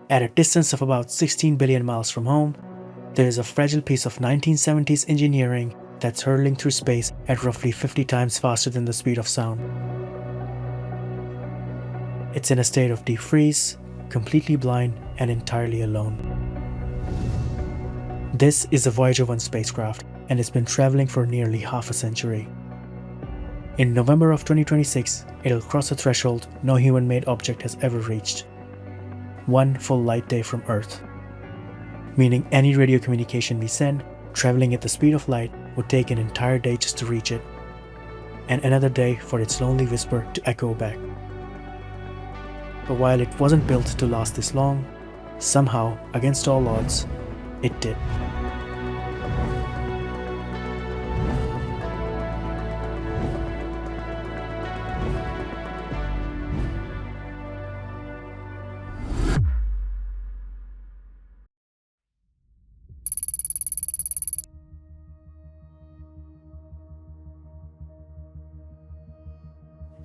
At a distance of about 16 billion miles from home, there is a fragile piece of 1970s engineering that's hurtling through space at roughly 50 times faster than the speed of sound. It's in a state of deep freeze, completely blind, and entirely alone. This is the Voyager 1 spacecraft, and it's been traveling for nearly half a century. In November of 2026, it'll cross a threshold no human-made object has ever reached. One full light day from Earth. Meaning any radio communication we send, traveling at the speed of light, would take an entire day just to reach it. And another day for its lonely whisper to echo back. But while it wasn't built to last this long, somehow, against all odds, it did.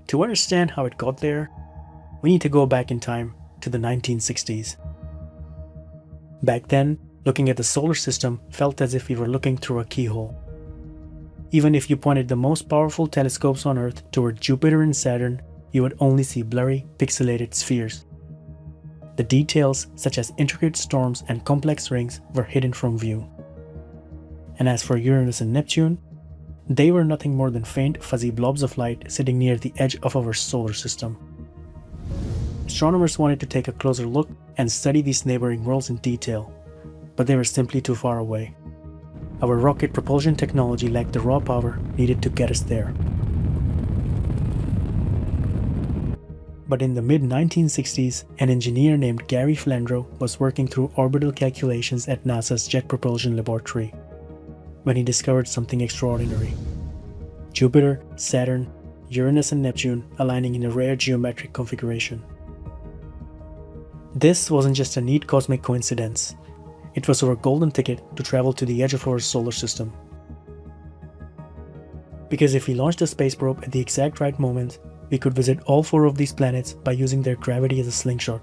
To understand how it got there, we need to go back in time to the 1960s. Back then, looking at the solar system felt as if we were looking through a keyhole. Even if you pointed the most powerful telescopes on Earth toward Jupiter and Saturn, you would only see blurry, pixelated spheres. The details, such as intricate storms and complex rings, were hidden from view. And as for Uranus and Neptune, they were nothing more than faint, fuzzy blobs of light sitting near the edge of our solar system. Astronomers wanted to take a closer look and study these neighboring worlds in detail, but they were simply too far away. Our rocket propulsion technology lacked the raw power needed to get us there. But in the mid-1960s, an engineer named Gary Flandro was working through orbital calculations at NASA's Jet Propulsion Laboratory when he discovered something extraordinary. Jupiter, Saturn, Uranus and Neptune aligning in a rare geometric configuration. This wasn't just a neat cosmic coincidence. It was our golden ticket to travel to the edge of our solar system. Because if we launched a space probe at the exact right moment, we could visit all 4 of these planets by using their gravity as a slingshot,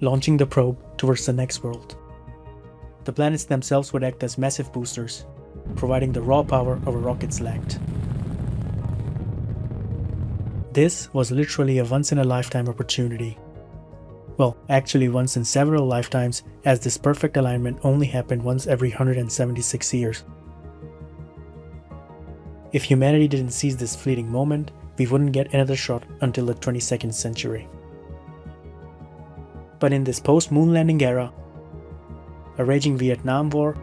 launching the probe towards the next world. The planets themselves would act as massive boosters, providing the raw power our rockets lacked. This was literally a once-in-a-lifetime opportunity. Well, actually once in several lifetimes, as this perfect alignment only happened once every 176 years. If humanity didn't seize this fleeting moment, we wouldn't get another shot until the 22nd century. But in this post-moon landing era, a raging Vietnam War,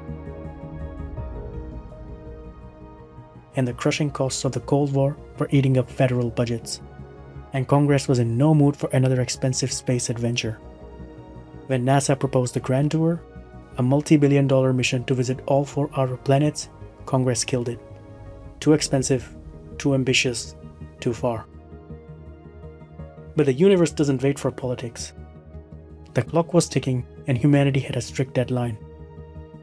and the crushing costs of the Cold War were eating up federal budgets, and Congress was in no mood for another expensive space adventure. When NASA proposed the Grand Tour, a multi-billion-dollar mission to visit all 4 outer planets, Congress killed it. Too expensive, too ambitious, too far. But the universe doesn't wait for politics. The clock was ticking and humanity had a strict deadline.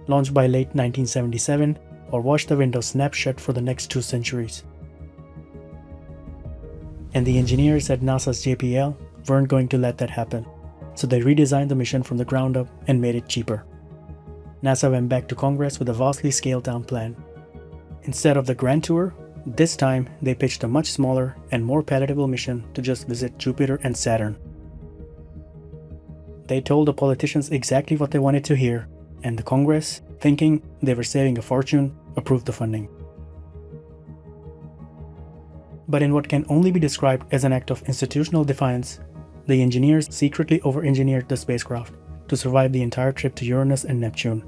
Launch by late 1977 or watch the window snap shut for the next 2 centuries. And the engineers at NASA's JPL weren't going to let that happen, so they redesigned the mission from the ground up and made it cheaper. NASA went back to Congress with a vastly scaled-down plan. Instead of the Grand Tour, this time they pitched a much smaller and more palatable mission to just visit Jupiter and Saturn. They told the politicians exactly what they wanted to hear, and the Congress, thinking they were saving a fortune, approved the funding. But in what can only be described as an act of institutional defiance, the engineers secretly over-engineered the spacecraft to survive the entire trip to Uranus and Neptune,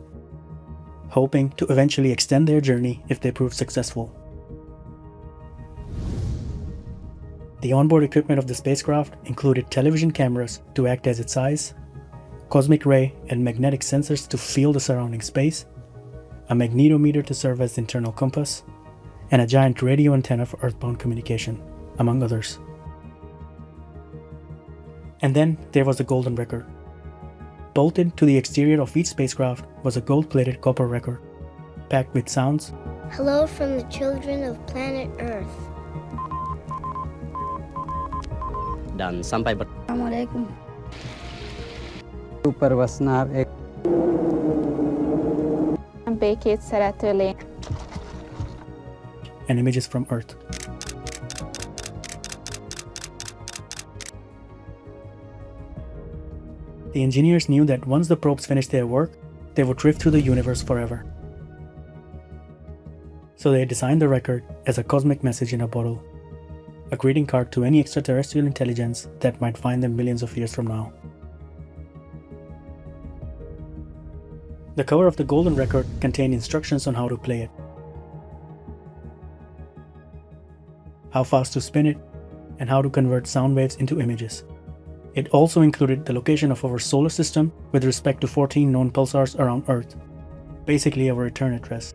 hoping to eventually extend their journey if they proved successful. The onboard equipment of the spacecraft included television cameras to act as its eyes, cosmic ray and magnetic sensors to feel the surrounding space, a magnetometer to serve as the internal compass, and a giant radio antenna for earthbound communication, among others. And then there was the golden record. Bolted to the exterior of each spacecraft was a gold-plated copper record, packed with sounds. Hello from the children of planet Earth. Dan sampai Assalamualaikum. Supervasznál egy békét szerető lény. And images from Earth. The engineers knew that once the probes finished their work, they would drift through the universe forever. So they designed the record as a cosmic message in a bottle, a greeting card to any extraterrestrial intelligence that might find them millions of years from now. The cover of the golden record contained instructions on how to play it, how fast to spin it, and how to convert sound waves into images. It also included the location of our solar system with respect to 14 known pulsars around Earth, basically our return address.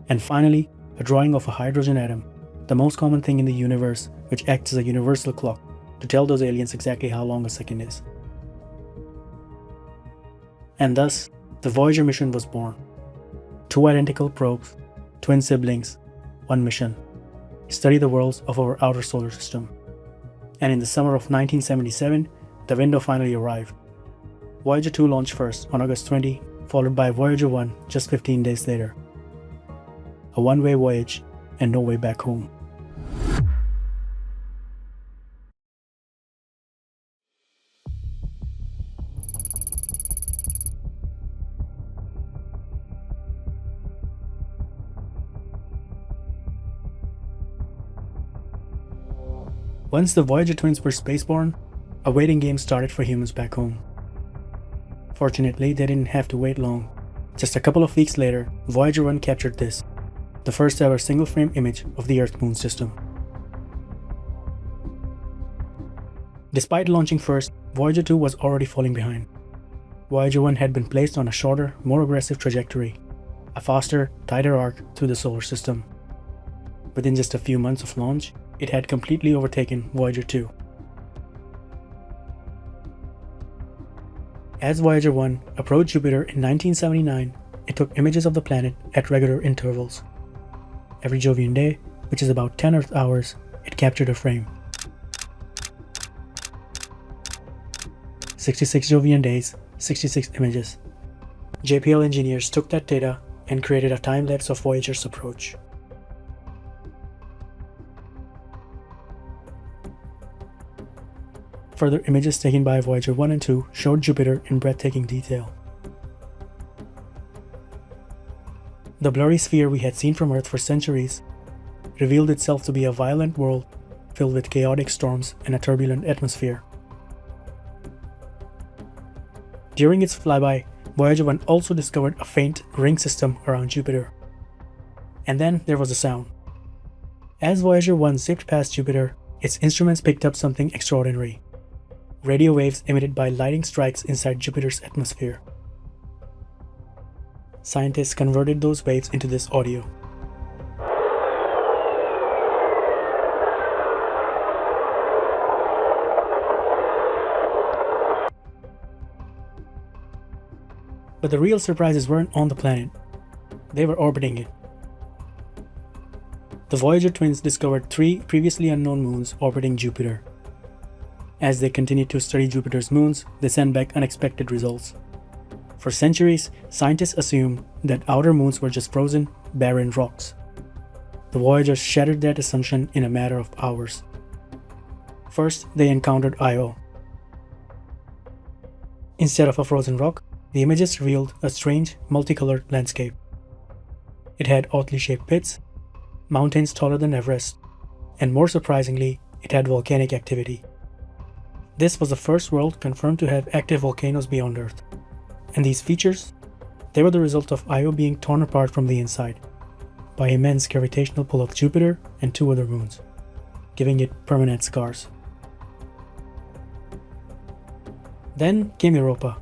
And finally, a drawing of a hydrogen atom, the most common thing in the universe, which acts as a universal clock to tell those aliens exactly how long a second is. And thus, the Voyager mission was born. 2 identical probes, twin siblings, 1 mission. Study the worlds of our outer solar system. And in the summer of 1977, the window finally arrived. Voyager 2 launched first on August 20, followed by Voyager 1 just 15 days later. A one-way voyage and no way back home. Once the Voyager twins were spaceborne, a waiting game started for humans back home. Fortunately, they didn't have to wait long. Just a couple of weeks later, Voyager 1 captured this, the first ever single-frame image of the Earth-Moon system. Despite launching first, Voyager 2 was already falling behind. Voyager 1 had been placed on a shorter, more aggressive trajectory, a faster, tighter arc through the solar system. Within just a few months of launch, it had completely overtaken Voyager 2. As Voyager 1 approached Jupiter in 1979, it took images of the planet at regular intervals. Every Jovian day, which is about 10 Earth hours, it captured a frame. 66 Jovian days, 66 images. JPL engineers took that data and created a time-lapse of Voyager's approach. Further images taken by Voyager 1 and 2 showed Jupiter in breathtaking detail. The blurry sphere we had seen from Earth for centuries revealed itself to be a violent world filled with chaotic storms and a turbulent atmosphere. During its flyby, Voyager 1 also discovered a faint ring system around Jupiter. And then there was a sound. As Voyager 1 zipped past Jupiter, its instruments picked up something extraordinary. Radio waves emitted by lightning strikes inside Jupiter's atmosphere. Scientists converted those waves into this audio. But the real surprises weren't on the planet. They were orbiting it. The Voyager twins discovered 3 previously unknown moons orbiting Jupiter. As they continued to study Jupiter's moons, they sent back unexpected results. For centuries, scientists assumed that outer moons were just frozen, barren rocks. The Voyagers shattered that assumption in a matter of hours. First, they encountered Io. Instead of a frozen rock, the images revealed a strange, multicolored landscape. It had oddly shaped pits, mountains taller than Everest, and more surprisingly, it had volcanic activity. This was the first world confirmed to have active volcanoes beyond Earth. And these features, they were the result of Io being torn apart from the inside by immense gravitational pull of Jupiter and 2 other moons, giving it permanent scars. Then came Europa.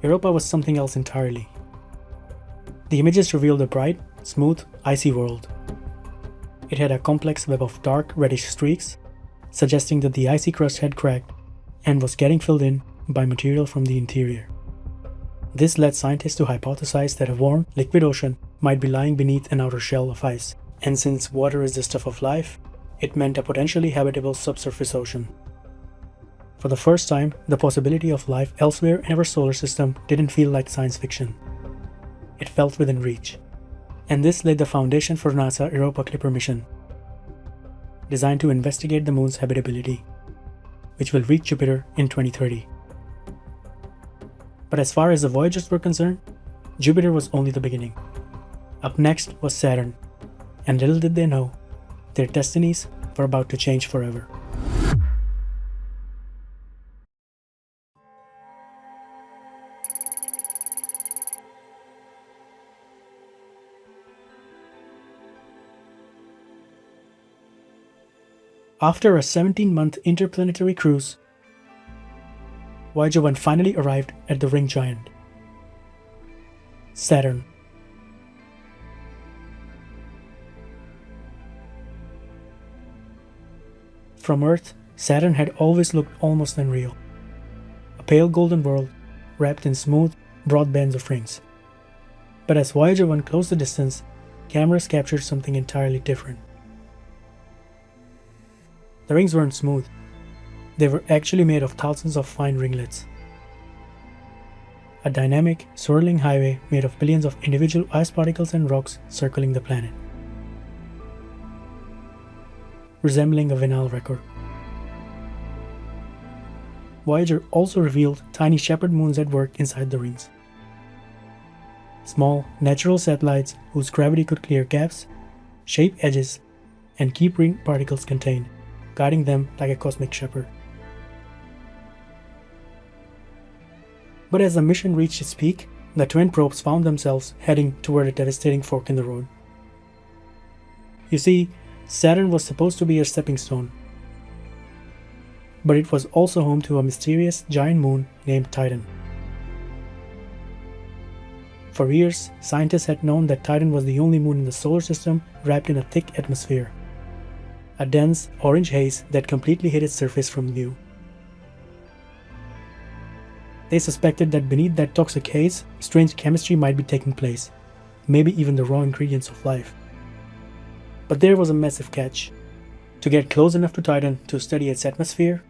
Europa was something else entirely. The images revealed a bright, smooth, icy world. It had a complex web of dark, reddish streaks, suggesting that the icy crust had cracked and was getting filled in by material from the interior. This led scientists to hypothesize that a warm, liquid ocean might be lying beneath an outer shell of ice, and since water is the stuff of life, it meant a potentially habitable subsurface ocean. For the first time, the possibility of life elsewhere in our solar system didn't feel like science fiction. It felt within reach. And this laid the foundation for NASA Europa Clipper mission, designed to investigate the moon's habitability, which will reach Jupiter in 2030. But as far as the Voyagers were concerned, Jupiter was only the beginning. Up next was Saturn, and little did they know, their destinies were about to change forever. After a 17-month interplanetary cruise, Voyager 1 finally arrived at the ring giant, Saturn. From Earth, Saturn had always looked almost unreal. A pale golden world wrapped in smooth, broad bands of rings. But as Voyager 1 closed the distance, cameras captured something entirely different. The rings weren't smooth. They were actually made of thousands of fine ringlets. A dynamic, swirling highway made of billions of individual ice particles and rocks circling the planet, resembling a vinyl record. Voyager also revealed tiny shepherd moons at work inside the rings. Small, natural satellites whose gravity could clear gaps, shape edges, and keep ring particles contained, guiding them like a cosmic shepherd. But as the mission reached its peak, the twin probes found themselves heading toward a devastating fork in the road. You see, Saturn was supposed to be a stepping stone, but it was also home to a mysterious giant moon named Titan. For years, scientists had known that Titan was the only moon in the solar system wrapped in a thick atmosphere, a dense orange haze that completely hid its surface from view. They suspected that beneath that toxic haze, strange chemistry might be taking place, maybe even the raw ingredients of life. But there was a massive catch. To get close enough to Titan to study its atmosphere,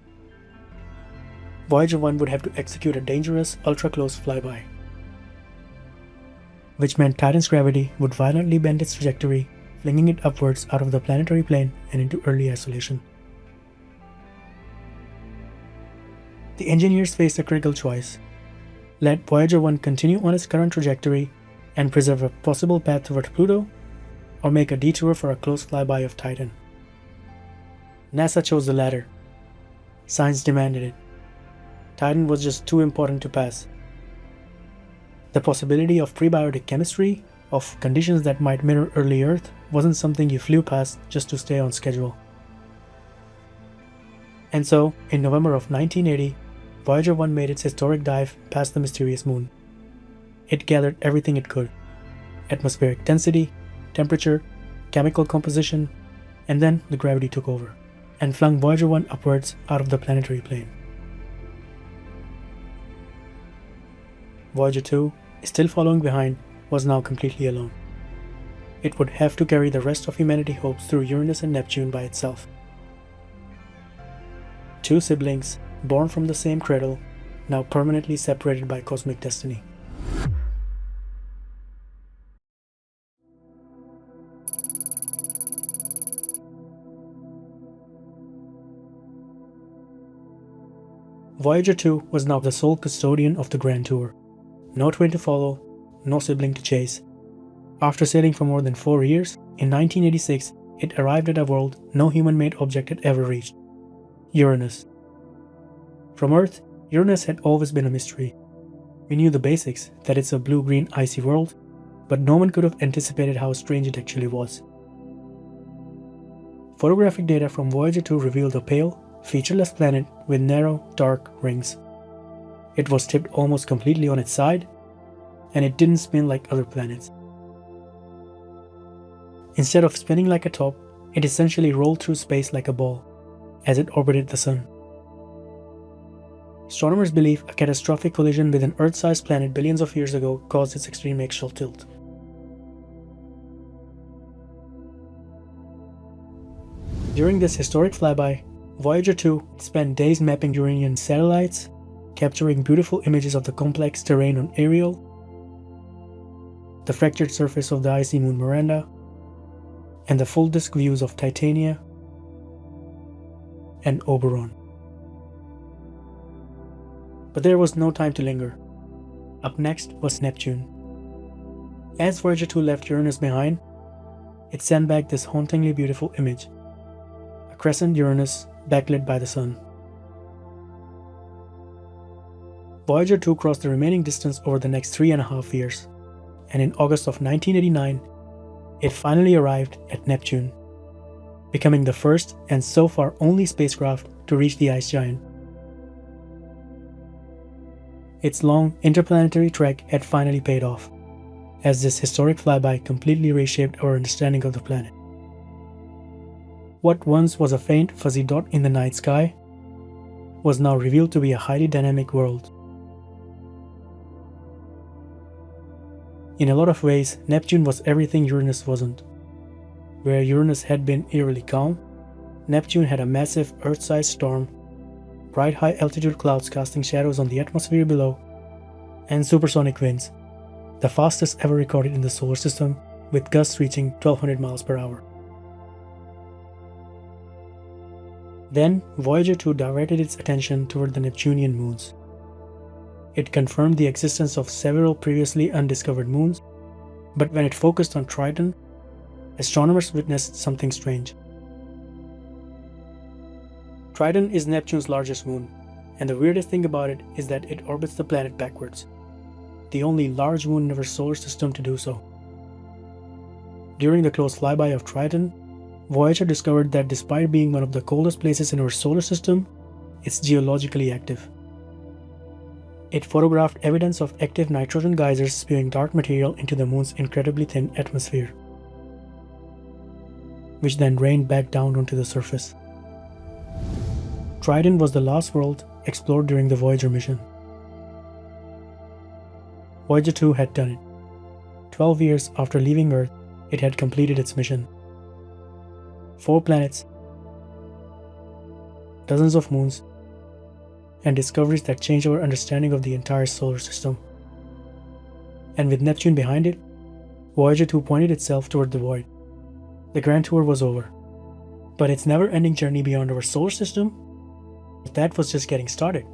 Voyager 1 would have to execute a dangerous, ultra-close flyby, which meant Titan's gravity would violently bend its trajectory, flinging it upwards out of the planetary plane and into early isolation. The engineers faced a critical choice: let Voyager 1 continue on its current trajectory and preserve a possible path towards Pluto, or make a detour for a close flyby of Titan. NASA chose the latter. Science demanded it. Titan was just too important to pass. The possibility of prebiotic chemistry, of conditions that might mirror early Earth, wasn't something you flew past just to stay on schedule. And so, in November of 1980, Voyager 1 made its historic dive past the mysterious moon. It gathered everything it could: atmospheric density, temperature, chemical composition, and then the gravity took over and flung Voyager 1 upwards out of the planetary plane. Voyager 2, still following behind, was now completely alone. It would have to carry the rest of humanity's hopes through Uranus and Neptune by itself. Two siblings, born from the same cradle, now permanently separated by cosmic destiny. Voyager 2 was now the sole custodian of the Grand Tour. No twin to follow, no sibling to chase. After sailing for more than 4 years, in 1986, it arrived at a world no human-made object had ever reached: Uranus. From Earth, Uranus had always been a mystery. We knew the basics, that it's a blue-green icy world, but no one could have anticipated how strange it actually was. Photographic data from Voyager 2 revealed a pale, featureless planet with narrow, dark rings. It was tipped almost completely on its side, and it didn't spin like other planets. Instead of spinning like a top, it essentially rolled through space like a ball, as it orbited the Sun. Astronomers believe a catastrophic collision with an Earth-sized planet billions of years ago caused its extreme axial tilt. During this historic flyby, Voyager 2 spent days mapping Uranian satellites, capturing beautiful images of the complex terrain on Ariel, the fractured surface of the icy moon Miranda, and the full disk views of Titania and Oberon. But there was no time to linger. Up next was Neptune. As Voyager 2 left Uranus behind, it sent back this hauntingly beautiful image, a crescent Uranus backlit by the sun. Voyager 2 crossed the remaining distance over the next 3.5 years, and in August of 1989, it finally arrived at Neptune, becoming the first and so far only spacecraft to reach the ice giant. Its long interplanetary trek had finally paid off, as this historic flyby completely reshaped our understanding of the planet. What once was a faint, fuzzy dot in the night sky was now revealed to be a highly dynamic world. In a lot of ways, Neptune was everything Uranus wasn't. Where Uranus had been eerily calm, Neptune had a massive Earth-sized storm, bright high-altitude clouds casting shadows on the atmosphere below, and supersonic winds, the fastest ever recorded in the solar system, with gusts reaching 1200 miles per hour. Then, Voyager 2 directed its attention toward the Neptunian moons. It confirmed the existence of several previously undiscovered moons, but when it focused on Triton, astronomers witnessed something strange. Triton is Neptune's largest moon, and the weirdest thing about it is that it orbits the planet backwards, the only large moon in our solar system to do so. During the close flyby of Triton, Voyager discovered that despite being one of the coldest places in our solar system, it's geologically active. It photographed evidence of active nitrogen geysers spewing dark material into the moon's incredibly thin atmosphere, which then rained back down onto the surface. Triton was the last world explored during the Voyager mission. Voyager 2 had done it. 12 years after leaving Earth, it had completed its mission. 4 planets, dozens of moons, and discoveries that changed our understanding of the entire solar system. And with Neptune behind it, Voyager 2 pointed itself toward the void. The grand tour was over. But its never-ending journey beyond our solar system, that was just getting started.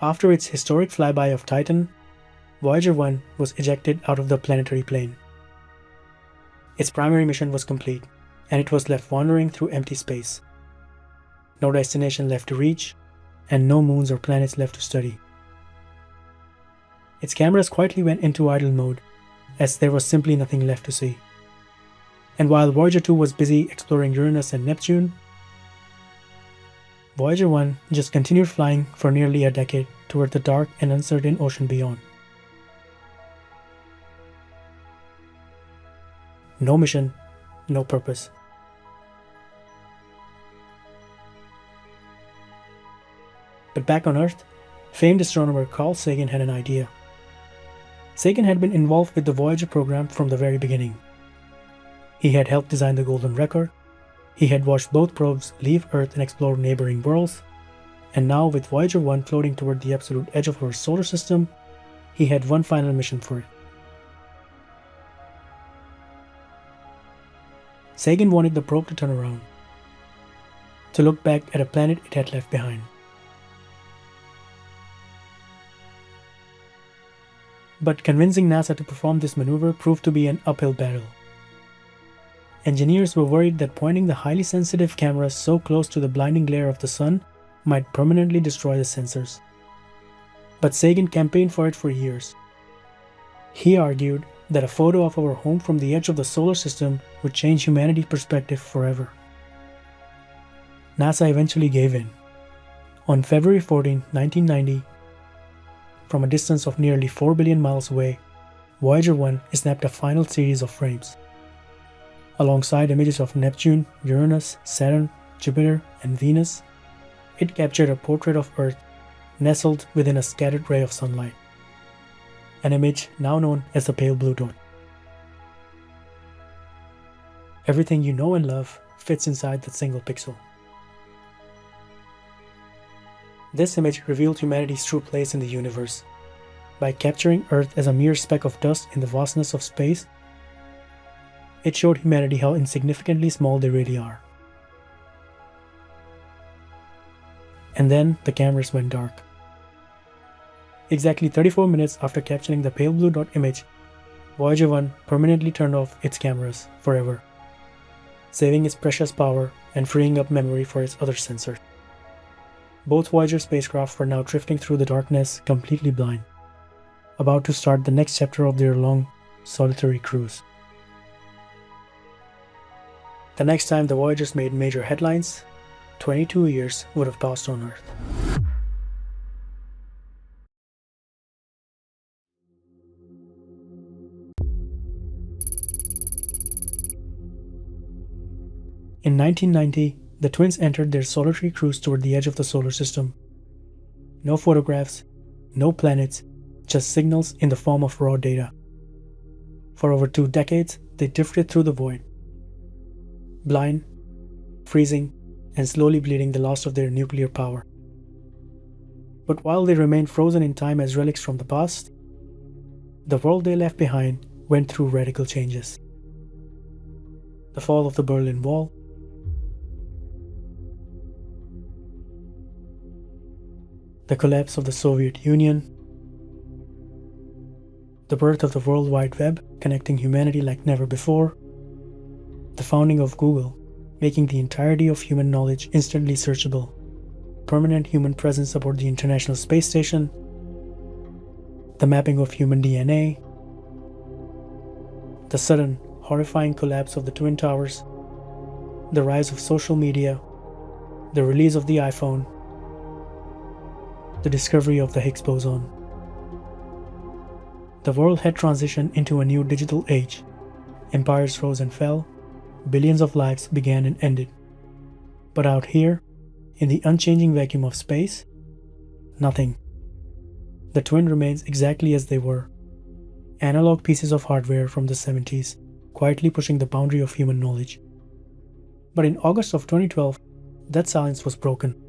After its historic flyby of Titan, Voyager 1 was ejected out of the planetary plane. Its primary mission was complete, and it was left wandering through empty space. No destination left to reach, and no moons or planets left to study. Its cameras quietly went into idle mode, as there was simply nothing left to see. And while Voyager 2 was busy exploring Uranus and Neptune, Voyager 1 just continued flying for nearly a decade toward the dark and uncertain ocean beyond. No mission, no purpose. But back on Earth, famed astronomer Carl Sagan had an idea. Sagan had been involved with the Voyager program from the very beginning. He had helped design the Golden Record, he had watched both probes leave Earth and explore neighboring worlds, and now with Voyager 1 floating toward the absolute edge of our solar system, he had one final mission for it. Sagan wanted the probe to turn around, to look back at a planet it had left behind. But convincing NASA to perform this maneuver proved to be an uphill battle. Engineers were worried that pointing the highly sensitive cameras so close to the blinding glare of the sun might permanently destroy the sensors. But Sagan campaigned for it for years. He argued that a photo of our home from the edge of the solar system would change humanity's perspective forever. NASA eventually gave in. On February 14, 1990, from a distance of nearly 4 billion miles away, Voyager 1 snapped a final series of frames. Alongside images of Neptune, Uranus, Saturn, Jupiter, and Venus, It captured a portrait of Earth nestled within a scattered ray of sunlight, an image now known as the pale blue dot. Everything you know and love fits inside that single pixel. This image revealed humanity's true place in the universe. By capturing Earth as a mere speck of dust in the vastness of space, it showed humanity how insignificantly small they really are. And then the cameras went dark. Exactly 34 minutes after capturing the pale blue dot image, Voyager 1 permanently turned off its cameras forever, saving its precious power and freeing up memory for its other sensors. Both Voyager spacecraft were now drifting through the darkness completely blind, about to start the next chapter of their long, solitary cruise. The next time the Voyagers made major headlines, 22 years would have passed on Earth. In 1990, the twins entered their solitary cruise toward the edge of the solar system. No photographs, no planets, just signals in the form of raw data. For over 2 decades, they drifted through the void, blind, freezing, and slowly bleeding the last of their nuclear power. But while they remained frozen in time as relics from the past, the world they left behind went through radical changes. The fall of the Berlin Wall, the collapse of the Soviet Union, the birth of the World Wide Web connecting humanity like never before, the founding of Google, making the entirety of human knowledge instantly searchable, permanent human presence aboard the International Space Station, the mapping of human DNA, the sudden, horrifying collapse of the Twin Towers, the rise of social media, the release of the iPhone, the discovery of the Higgs boson. The world had transitioned into a new digital age. Empires rose and fell, billions of lives began and ended. But out here, in the unchanging vacuum of space, nothing. The twin remains exactly as they were. Analog pieces of hardware from the 70s, quietly pushing the boundary of human knowledge. But in August of 2012, that silence was broken.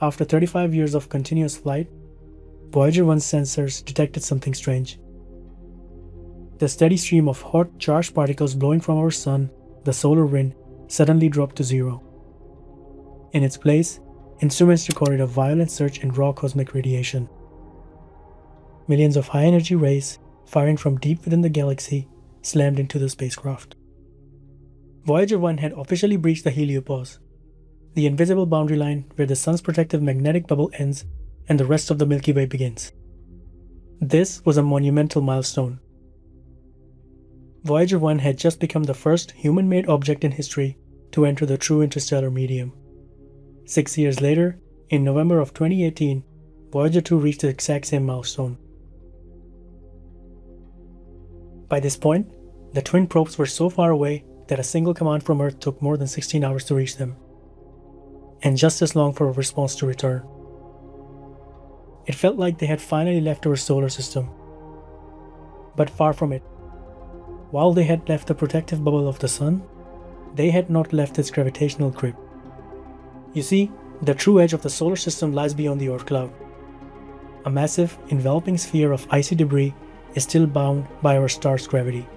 After 35 years of continuous flight, Voyager 1's sensors detected something strange. The steady stream of hot, charged particles blowing from our sun, the solar wind, suddenly dropped to zero. In its place, instruments recorded a violent surge in raw cosmic radiation. Millions of high-energy rays, firing from deep within the galaxy, slammed into the spacecraft. Voyager 1 had officially breached the heliopause, the invisible boundary line where the sun's protective magnetic bubble ends and the rest of the Milky Way begins. This was a monumental milestone. Voyager 1 had just become the first human-made object in history to enter the true interstellar medium. 6 years later, in November of 2018, Voyager 2 reached the exact same milestone. By this point, the twin probes were so far away that a single command from Earth took more than 16 hours to reach them, and just as long for a response to return. It felt like they had finally left our solar system. But far from it. While they had left the protective bubble of the sun, they had not left its gravitational grip. You see, the true edge of the solar system lies beyond the Oort cloud. A massive, enveloping sphere of icy debris is still bound by our star's gravity.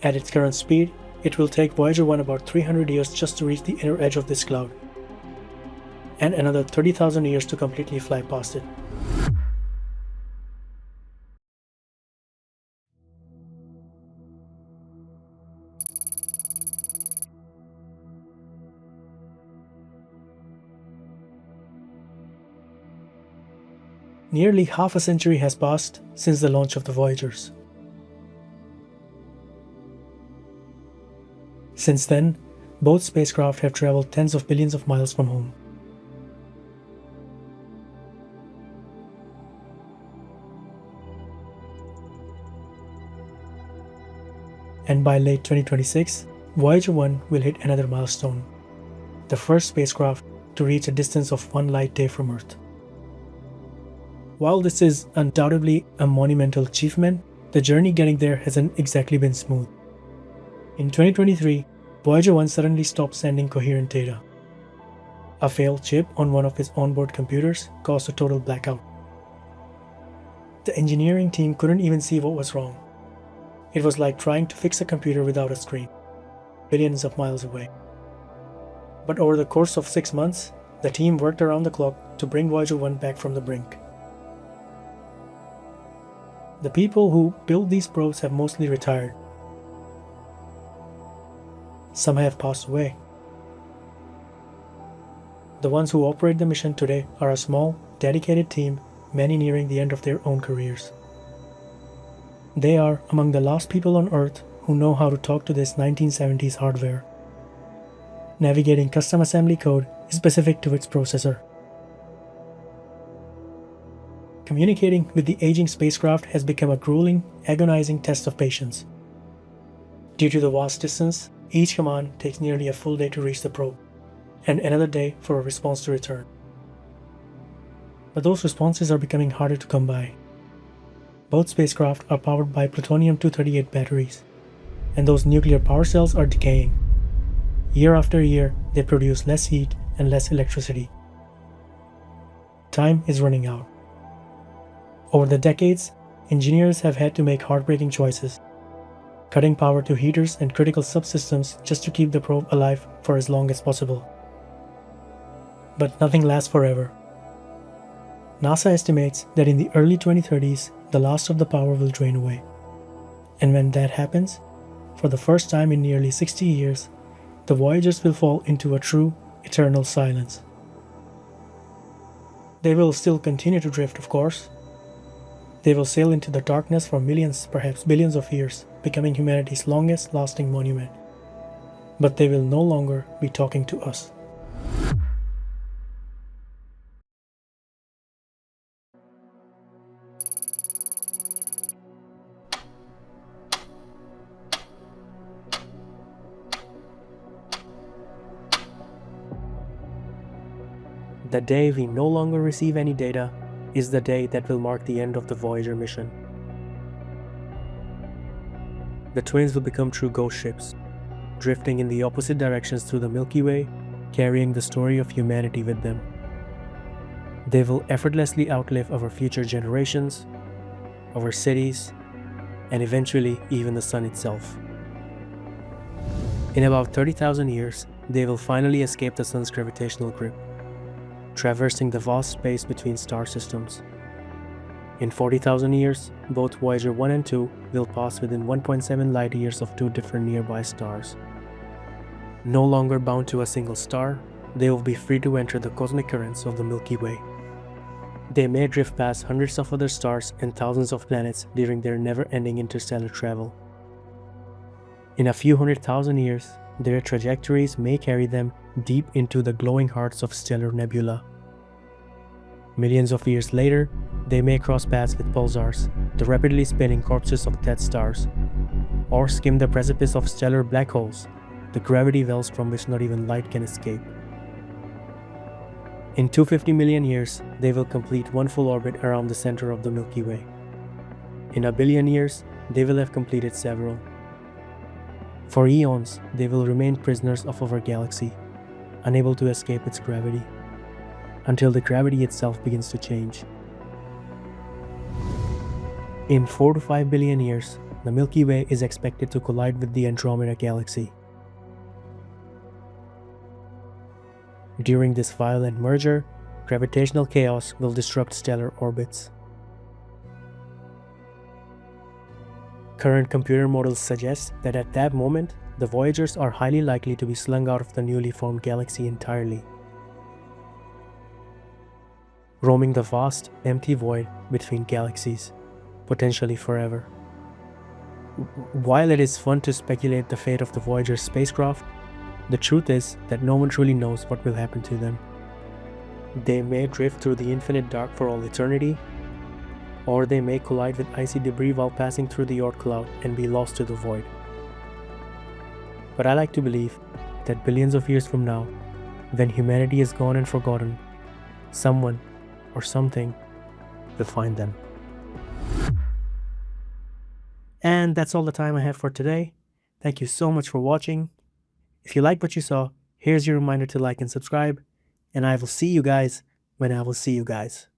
At its current speed, it will take Voyager 1 about 300 years just to reach the inner edge of this cloud, and another 30,000 years to completely fly past it. Nearly half a century has passed since the launch of the Voyagers. Since then, both spacecraft have traveled tens of billions of miles from home. And by late 2026, Voyager 1 will hit another milestone. The first spacecraft to reach a distance of 1 light day from Earth. While this is undoubtedly a monumental achievement, the journey getting there hasn't exactly been smooth. In 2023, Voyager 1 suddenly stopped sending coherent data. A failed chip on one of its onboard computers caused a total blackout. The engineering team couldn't even see what was wrong. It was like trying to fix a computer without a screen, billions of miles away. But over the course of 6 months, the team worked around the clock to bring Voyager 1 back from the brink. The people who built these probes have mostly retired. Some have passed away. The ones who operate the mission today are a small, dedicated team, many nearing the end of their own careers. They are among the last people on Earth who know how to talk to this 1970s hardware. Navigating custom assembly code is specific to its processor. Communicating with the aging spacecraft has become a grueling, agonizing test of patience. Due to the vast distance, each command takes nearly a full day to reach the probe, and another day for a response to return. But those responses are becoming harder to come by. Both spacecraft are powered by plutonium-238 batteries, and those nuclear power cells are decaying. Year after year, they produce less heat and less electricity. Time is running out. Over the decades, engineers have had to make heartbreaking choices, cutting power to heaters and critical subsystems just to keep the probe alive for as long as possible. But nothing lasts forever. NASA estimates that in the early 2030s, the last of the power will drain away. And when that happens, for the first time in nearly 60 years, the Voyagers will fall into a true, eternal silence. They will still continue to drift, of course. They will sail into the darkness for millions, perhaps billions of years, becoming humanity's longest lasting monument. But they will no longer be talking to us. The day we no longer receive any data is the day that will mark the end of the Voyager mission. The twins will become true ghost ships, drifting in the opposite directions through the Milky Way, carrying the story of humanity with them. They will effortlessly outlive our future generations, our cities, and eventually even the sun itself. In about 30,000 years, they will finally escape the sun's gravitational grip, traversing the vast space between star systems. In 40,000 years, both Voyager 1 and 2 will pass within 1.7 light years of two different nearby stars. No longer bound to a single star, they will be free to enter the cosmic currents of the Milky Way. They may drift past hundreds of other stars and thousands of planets during their never-ending interstellar travel. In a few 100,000 years, their trajectories may carry them deep into the glowing hearts of stellar nebula. Millions of years later, they may cross paths with pulsars, the rapidly spinning corpses of dead stars, or skim the precipice of stellar black holes, the gravity wells from which not even light can escape. In 250 million years, they will complete one full orbit around the center of the Milky Way. In a billion years, they will have completed several. For eons, they will remain prisoners of our galaxy, unable to escape its gravity, until the gravity itself begins to change. In 4 to 5 billion years, the Milky Way is expected to collide with the Andromeda Galaxy. During this violent merger, gravitational chaos will disrupt stellar orbits. Current computer models suggest that at that moment, the Voyagers are highly likely to be slung out of the newly formed galaxy entirely, roaming the vast, empty void between galaxies, potentially forever. While it is fun to speculate the fate of the Voyager spacecraft, the truth is that no one truly knows what will happen to them. They may drift through the infinite dark for all eternity, or they may collide with icy debris while passing through the Oort cloud and be lost to the void. But I like to believe that billions of years from now, When humanity is gone and forgotten, someone or something will find them. And that's all the time I have for today. Thank you so much for watching. If you like what you saw, here's your reminder to like and subscribe. And I will see you guys when I will see you guys.